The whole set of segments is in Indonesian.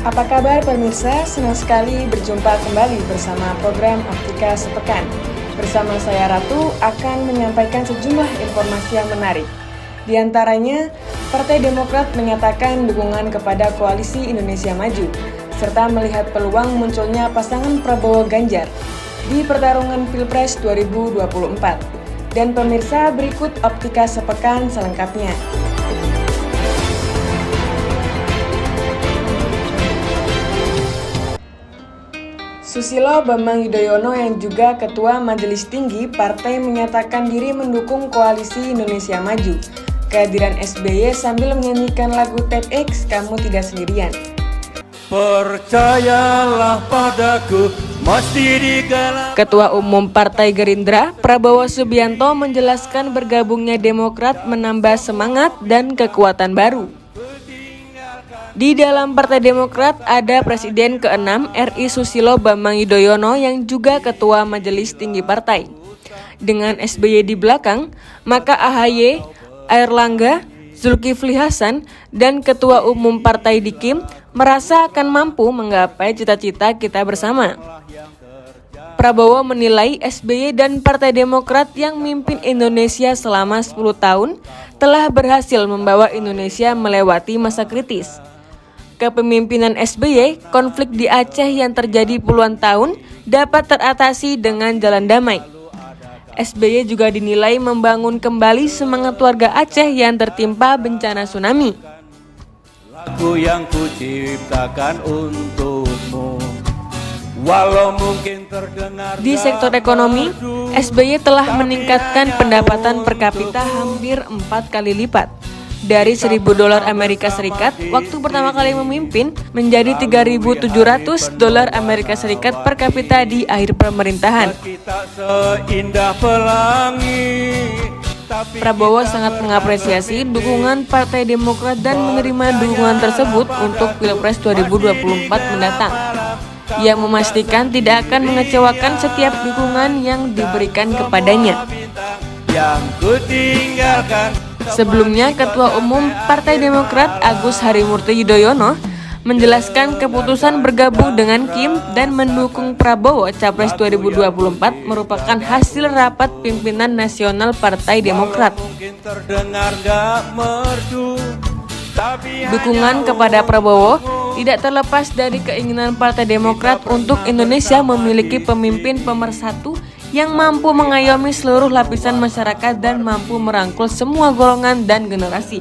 Apa kabar pemirsa? Senang sekali berjumpa kembali bersama program Optika Sepekan. Bersama saya Ratu akan menyampaikan sejumlah informasi yang menarik. Di antaranya, Partai Demokrat menyatakan dukungan kepada Koalisi Indonesia Maju, serta melihat peluang munculnya pasangan Prabowo Ganjar di pertarungan Pilpres 2024. Dan pemirsa, berikut Optika Sepekan selengkapnya. Susilo Bambang Yudhoyono yang juga Ketua Majelis Tinggi Partai menyatakan diri mendukung Koalisi Indonesia Maju. Kehadiran SBY sambil menyanyikan lagu TEDx Kamu Tidak Sendirian. Percayalah padaku, mesti digalak. Ketua Umum Partai Gerindra, Prabowo Subianto menjelaskan bergabungnya Demokrat menambah semangat dan kekuatan baru. Di dalam Partai Demokrat ada Presiden ke-6 RI Susilo Bambang Yudhoyono yang juga Ketua Majelis Tinggi Partai. Dengan SBY di belakang, maka AHY, Airlangga, Zulkifli Hasan, dan Ketua Umum Partai Dikim merasa akan mampu menggapai cita-cita kita bersama. Prabowo menilai SBY dan Partai Demokrat yang mimpin Indonesia selama 10 tahun telah berhasil membawa Indonesia melewati masa kritis. Kepemimpinan SBY, konflik di Aceh yang terjadi puluhan tahun dapat teratasi dengan jalan damai. SBY juga dinilai membangun kembali semangat warga Aceh yang tertimpa bencana tsunami. Lagu yang kuciptakan untukmu, walau mungkin terdengar. Di sektor ekonomi, SBY telah meningkatkan pendapatan per kapita hampir 4 kali lipat. Dari $1.000 Amerika Serikat waktu pertama kali memimpin menjadi $3.700 Amerika Serikat per kapita di akhir pemerintahan. Prabowo sangat mengapresiasi dukungan Partai Demokrat dan menerima dukungan tersebut untuk Pilpres 2024 mendatang. Ia memastikan tidak akan mengecewakan setiap dukungan yang diberikan kepadanya. Sebelumnya, Ketua Umum Partai Demokrat Agus Harimurti Yudhoyono menjelaskan keputusan bergabung dengan Kim dan mendukung Prabowo Capres 2024 merupakan hasil rapat pimpinan nasional Partai Demokrat. Dukungan kepada Prabowo tidak terlepas dari keinginan Partai Demokrat untuk Indonesia memiliki pemimpin pemersatu yang mampu mengayomi seluruh lapisan masyarakat dan mampu merangkul semua golongan dan generasi.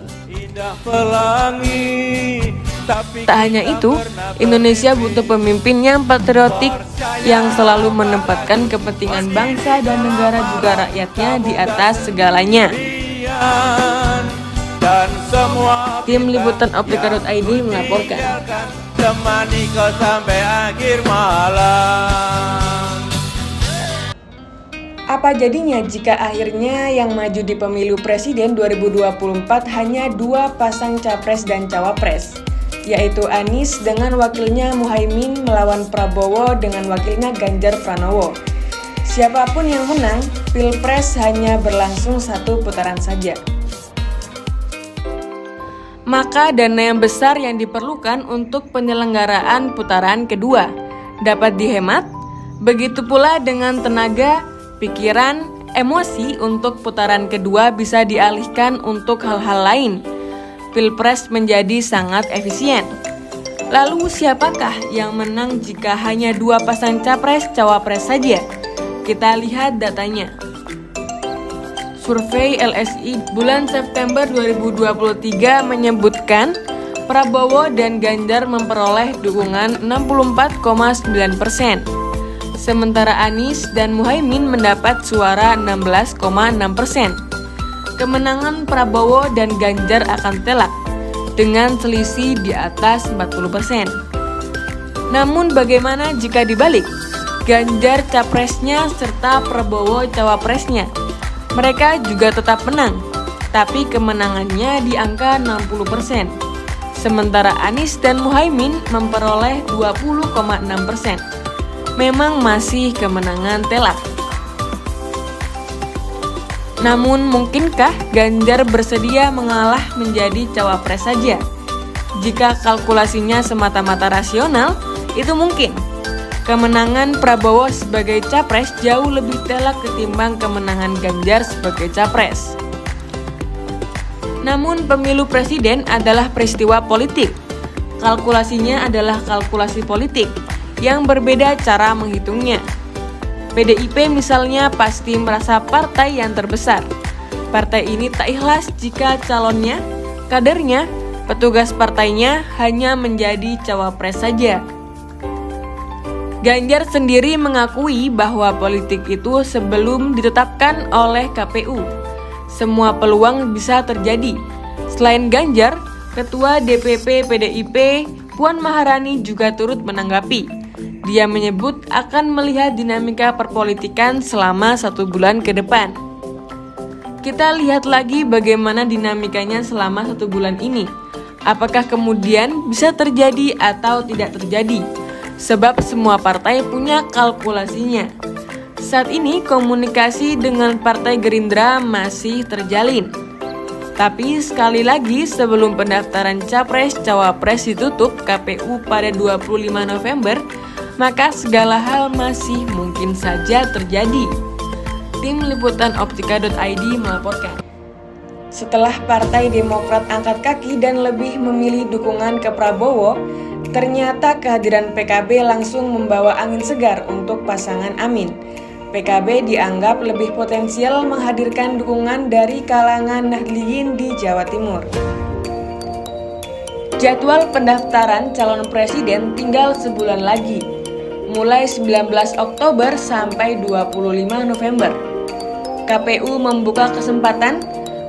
Tak hanya itu, Indonesia butuh pemimpin yang patriotik yang selalu menempatkan kepentingan bangsa dan negara juga rakyatnya di atas segalanya. Tim Liputan Optika.id melaporkan. Temani kau sampai akhir malam. Apa jadinya jika akhirnya yang maju di pemilu presiden 2024 hanya 2 pasang capres dan cawapres, yaitu Anies dengan wakilnya Muhaimin melawan Prabowo dengan wakilnya Ganjar Pranowo. Siapapun yang menang, Pilpres hanya berlangsung 1 putaran saja. Maka dana yang besar yang diperlukan untuk penyelenggaraan putaran kedua dapat dihemat, begitu pula dengan tenaga, pikiran, emosi untuk putaran kedua bisa dialihkan untuk hal-hal lain. Pilpres menjadi sangat efisien. Lalu siapakah yang menang jika hanya 2 pasang capres-cawapres saja? Kita lihat datanya. Survei LSI bulan September 2023 menyebutkan Prabowo dan Ganjar memperoleh dukungan 64,9%. Sementara Anies dan Muhaimin mendapat suara 16,6%. Kemenangan Prabowo dan Ganjar akan telak dengan selisih di atas 40%. Namun bagaimana jika dibalik? Ganjar capresnya serta Prabowo cawapresnya. Mereka juga tetap menang, tapi kemenangannya di angka 60%. Sementara Anies dan Muhaimin memperoleh 20,6%. Memang masih kemenangan telak. Namun mungkinkah Ganjar bersedia mengalah menjadi cawapres saja? Jika kalkulasinya semata-mata rasional, itu mungkin. Kemenangan Prabowo sebagai capres jauh lebih telak ketimbang kemenangan Ganjar sebagai capres. Namun pemilu presiden adalah peristiwa politik. Kalkulasinya adalah kalkulasi politik yang berbeda cara menghitungnya. PDIP misalnya pasti merasa partai yang terbesar. Partai ini tak ikhlas jika calonnya, kadernya, petugas partainya hanya menjadi cawapres saja. Ganjar sendiri mengakui bahwa politik itu sebelum ditetapkan oleh KPU. Semua peluang bisa terjadi. Selain Ganjar, Ketua DPP PDIP Puan Maharani juga turut menanggapi. Dia menyebut akan melihat dinamika perpolitikan selama 1 bulan ke depan. Kita lihat lagi bagaimana dinamikanya selama 1 bulan ini. Apakah kemudian bisa terjadi atau tidak terjadi? Sebab semua partai punya kalkulasinya. Saat ini komunikasi dengan Partai Gerindra masih terjalin. Tapi sekali lagi sebelum pendaftaran Capres-Cawapres ditutup KPU pada 25 November, maka segala hal masih mungkin saja terjadi. Tim Liputan Optika.id melaporkan. Setelah Partai Demokrat angkat kaki dan lebih memilih dukungan ke Prabowo, ternyata kehadiran PKB langsung membawa angin segar untuk pasangan Amin. PKB dianggap lebih potensial menghadirkan dukungan dari kalangan Nahdliyin di Jawa Timur. Jadwal pendaftaran calon presiden tinggal sebulan lagi, mulai 19 Oktober sampai 25 November. KPU membuka kesempatan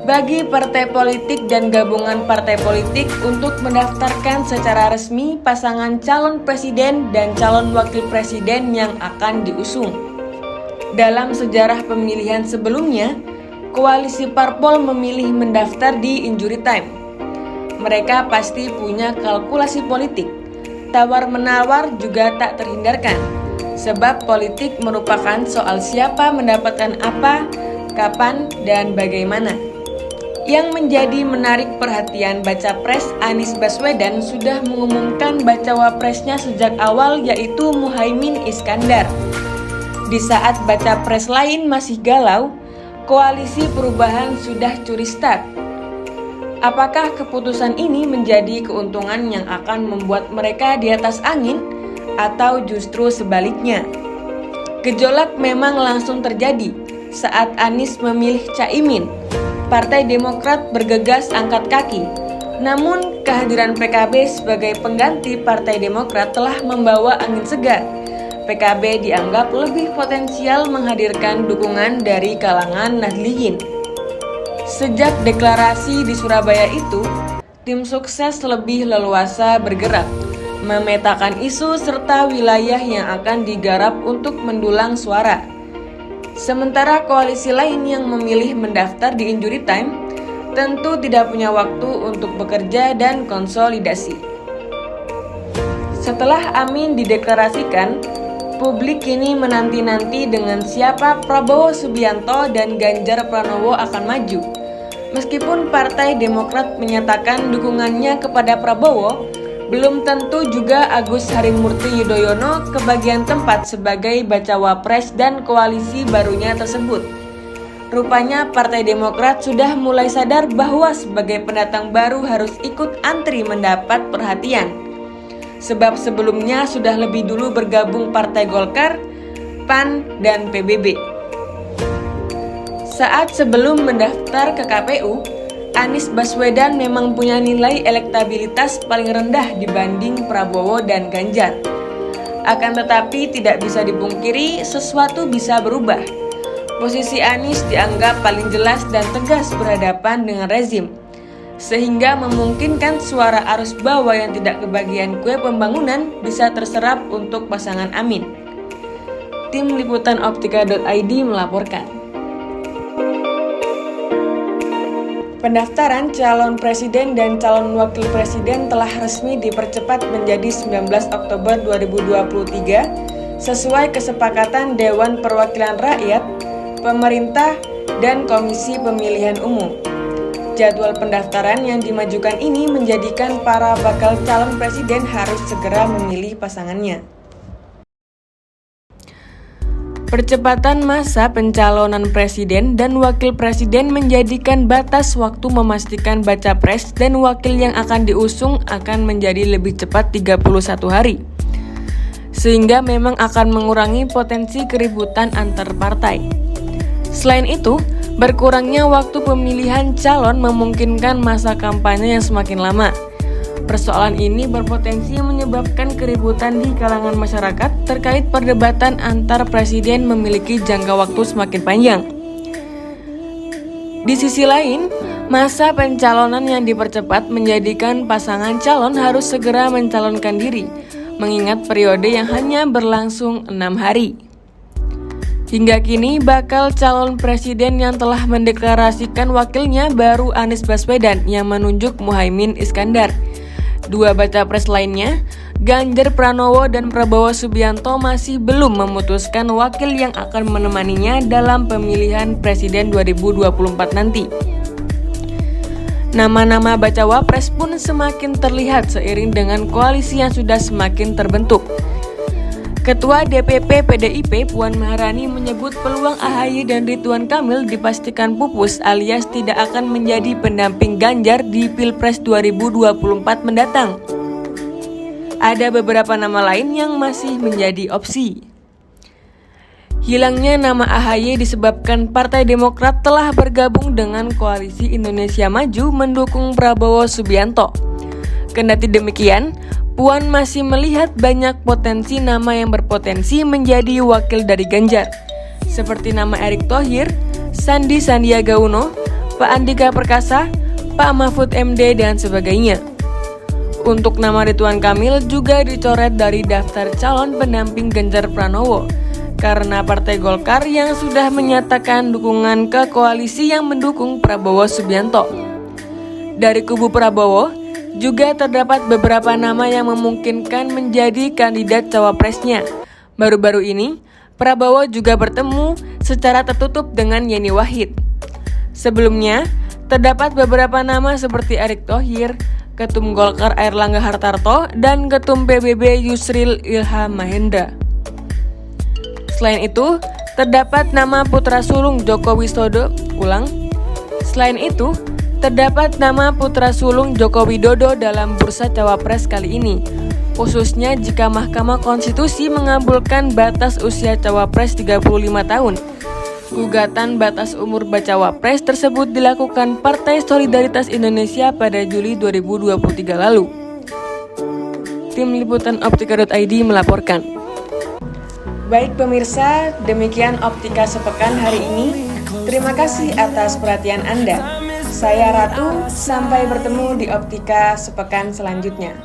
bagi partai politik dan gabungan partai politik untuk mendaftarkan secara resmi pasangan calon presiden dan calon wakil presiden yang akan diusung. Dalam sejarah pemilihan sebelumnya, koalisi parpol memilih mendaftar di injury time. Mereka pasti punya kalkulasi politik. Tawar-menawar juga tak terhindarkan, sebab politik merupakan soal siapa mendapatkan apa, kapan, dan bagaimana. Yang menjadi menarik perhatian baca pres Anies Baswedan sudah mengumumkan bacawa presnya sejak awal, yaitu Muhaimin Iskandar. Di saat baca pres lain masih galau, koalisi perubahan sudah curi start. Apakah keputusan ini menjadi keuntungan yang akan membuat mereka di atas angin, atau justru sebaliknya? Gejolak memang langsung terjadi saat Anies memilih Caimin. Partai Demokrat bergegas angkat kaki. Namun kehadiran PKB sebagai pengganti Partai Demokrat telah membawa angin segar. PKB dianggap lebih potensial menghadirkan dukungan dari kalangan Nahdliyin. Sejak deklarasi di Surabaya itu, tim sukses lebih leluasa bergerak, memetakan isu serta wilayah yang akan digarap untuk mendulang suara. Sementara koalisi lain yang memilih mendaftar di injury time tentu tidak punya waktu untuk bekerja dan konsolidasi. Setelah Amin dideklarasikan, publik kini menanti-nanti dengan siapa Prabowo Subianto dan Ganjar Pranowo akan maju. Meskipun Partai Demokrat menyatakan dukungannya kepada Prabowo, belum tentu juga Agus Harimurti Yudhoyono kebagian tempat sebagai bacawa pres dan koalisi barunya tersebut. Rupanya Partai Demokrat sudah mulai sadar bahwa sebagai pendatang baru harus ikut antri mendapat perhatian. Sebab sebelumnya sudah lebih dulu bergabung Partai Golkar, PAN, dan PBB. Saat sebelum mendaftar ke KPU, Anies Baswedan memang punya nilai elektabilitas paling rendah dibanding Prabowo dan Ganjar. Akan tetapi tidak bisa dipungkiri sesuatu bisa berubah. Posisi Anies dianggap paling jelas dan tegas berhadapan dengan rezim, sehingga memungkinkan suara arus bawah yang tidak kebagian kue pembangunan bisa terserap untuk pasangan Amin. Tim Liputan Optika.id melaporkan. Pendaftaran calon presiden dan calon wakil presiden telah resmi dipercepat menjadi 19 Oktober 2023 sesuai kesepakatan Dewan Perwakilan Rakyat, pemerintah, dan Komisi Pemilihan Umum. Jadwal pendaftaran yang dimajukan ini menjadikan para bakal calon presiden harus segera memilih pasangannya. Percepatan masa pencalonan presiden dan wakil presiden menjadikan batas waktu memastikan baca pres dan wakil yang akan diusung akan menjadi lebih cepat 31 hari. Sehingga memang akan mengurangi potensi keributan antar partai. Selain itu, berkurangnya waktu pemilihan calon memungkinkan masa kampanye yang semakin lama. Persoalan ini berpotensi menyebabkan keributan di kalangan masyarakat terkait perdebatan antar presiden memiliki jangka waktu semakin panjang. Di sisi lain, masa pencalonan yang dipercepat menjadikan pasangan calon harus segera mencalonkan diri, mengingat periode yang hanya berlangsung 6 hari. Hingga kini, bakal calon presiden yang telah mendeklarasikan wakilnya baru Anies Baswedan yang menunjuk Muhaimin Iskandar. Dua baca pres lainnya, Ganjar Pranowo dan Prabowo Subianto masih belum memutuskan wakil yang akan menemaninya dalam pemilihan presiden 2024 nanti. Nama-nama bacawa pres pun semakin terlihat seiring dengan koalisi yang sudah semakin terbentuk. Ketua DPP PDIP Puan Maharani menyebut peluang AHY dan Ridwan Kamil dipastikan pupus alias tidak akan menjadi pendamping Ganjar di Pilpres 2024 mendatang. Ada beberapa nama lain yang masih menjadi opsi. Hilangnya nama AHY disebabkan Partai Demokrat telah bergabung dengan Koalisi Indonesia Maju mendukung Prabowo Subianto. Kendati demikian, Puan masih melihat banyak potensi nama yang berpotensi menjadi wakil dari Ganjar, seperti nama Erick Thohir, Sandiaga Uno, Pak Andika Perkasa, Pak Mahfud MD, dan sebagainya. Untuk nama Ridwan Kamil juga dicoret dari daftar calon pendamping Ganjar Pranowo, karena Partai Golkar yang sudah menyatakan dukungan ke koalisi yang mendukung Prabowo Subianto. Dari kubu Prabowo, juga terdapat beberapa nama yang memungkinkan menjadi kandidat cawapresnya. Baru-baru ini, Prabowo juga bertemu secara tertutup dengan Yeni Wahid. Sebelumnya, terdapat beberapa nama seperti Erick Thohir, Ketum Golkar Airlangga Hartarto, dan Ketum PBB Yusril Ilham Mahendra. Selain itu, terdapat nama putra sulung Joko Widodo. Terdapat nama putra sulung Joko Widodo dalam bursa cawapres kali ini, khususnya jika Mahkamah Konstitusi mengabulkan batas usia cawapres 35 tahun. Gugatan batas umur bacawa pres tersebut dilakukan Partai Solidaritas Indonesia pada Juli 2023 lalu. Tim Liputan Optika.id melaporkan. Baik pemirsa, demikian Optika Sepekan hari ini. Terima kasih atas perhatian Anda. Saya Ratu, sampai bertemu di Optika Sepekan selanjutnya.